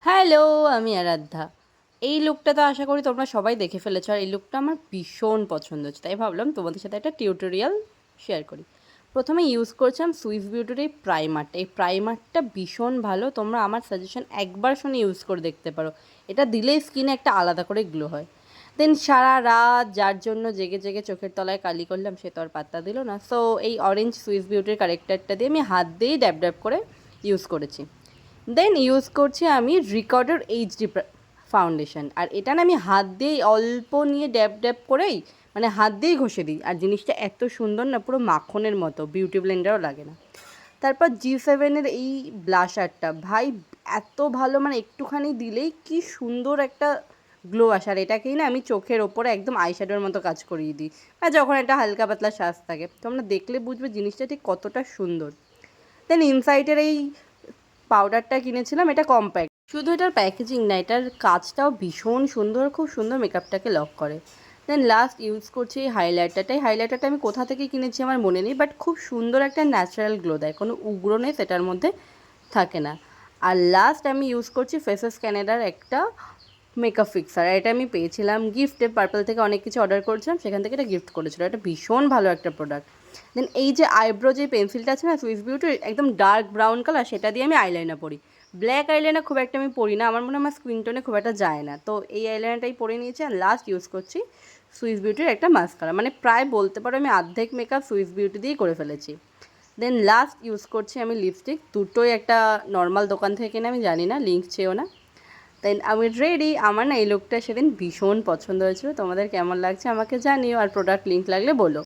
Hello, আমি আরাধ্যা। এই লুকটা তো আশা করি তোমরা সবাই দেখে ফেলেছো, আর এই লুকটা আমার ভীষণ পছন্দ হচ্ছে, তাই ভাবলাম তোমাদের সাথে একটা টিউটোরিয়াল শেয়ার করি। প্রথমে ইউজ করছিলাম সুইস বিউটির এই প্রাইমারটা। এই প্রাইমারটা ভীষণ ভালো, তোমরা আমার সাজেশন একবার শুনে ইউজ করে দেখতে পারো। এটা দিলেই স্কিনে একটা আলাদা করে গ্লো হয়। দেন সারা রাত যার জন্য জেগে জেগে চোখের তলায় কালি করলাম, সে তো আর পাত্তা দিল না। সো এই অরেঞ্জ সুইস বিউটির কারেক্টারটা দিয়ে আমি হাত দিয়েই ড্যাব ড্যাব করে ইউজ করেছি। দেন ইউজ করছি আমি রিকর্ডার এইচডি ফাউন্ডেশন, আর এটা না আমি হাত দিয়েই অল্প নিয়ে ড্যাব ড্যাব করেই, মানে হাত দিয়েই ঘষে দিই, আর জিনিসটা এত সুন্দর না, পুরো মাখনের মতো, বিউটি ব্লেন্ডারও লাগে না। তারপর G7-এর এই ব্লাশারটা ভাই এত ভালো, মানে একটুখানি দিলেই কি সুন্দর একটা গ্লো আসে। আর এটাকেই না আমি চোখের ওপরে একদম আইশ্যাডোর মতো কাজ করিয়ে দিই, আর যখন একটা হালকা পাতলা সাজ থাকে তোমরা দেখলে বুঝবে জিনিসটা ঠিক কতটা সুন্দর। দেন ইনসাইটের এই পাউডারটা কিনেছিলাম, এটা কম্প্যাক্ট, শুধু এটার প্যাকেজিং না, এটার কাজটাও ভীষণ সুন্দর, খুব সুন্দর মেকআপটাকে লক করে। দেন লাস্ট ইউজ করছি এই হাইলাইটারটা আমি কোথা থেকে কিনেছি আমার মনে নেই, বাট খুব সুন্দর একটা ন্যাচারাল গ্লো দেয়, কোনো উগ্রনেস এটার মধ্যে থাকে না। আর লাস্ট আমি ইউজ করছি ফেসেস ক্যানাডার একটা মেকআপ ফিক্সার, এটা আমি পেয়েছিলাম গিফটে, পার্পল থেকে অনেক কিছু অর্ডার করেছিলাম, সেখান থেকে এটা গিফট করেছিল, এটা ভীষণ ভালো একটা প্রোডাক্ট। দেন এই যে আইব্রো যে পেন্সিলটা আছে না সুইস বিউটির, একদম ডার্ক ব্রাউন কালার, সেটা দিয়ে আমি আইলাইনার পরি। ব্ল্যাক আইলাইনার খুব একটা আমি পরি না, আমার মনে হয় আমার স্কিন টোনে খুব একটা যায় না, তো এই আইলাইনারটাই পরে নিয়েছি। আর লাস্ট ইউজ করছি সুইস বিউটির একটা মাস্কারা, মানে প্রায় বলতে পারো আমি অর্ধেক মেকআপ সুইস বিউটি দিয়েই করে ফেলেছি। দেন লাস্ট ইউজ করছি আমি লিপস্টিক, দুটোই একটা নর্মাল দোকান থেকে কিনে, আমি জানি না, লিঙ্ক চেয়েও না। দেন আমি রেডি। আমার না এই লুকটা সেদিন ভীষণ পছন্দ হয়েছিল, তোমাদের কেমন লাগছে আমাকে জানিও, আর প্রোডাক্ট লিঙ্ক লাগলে বলো।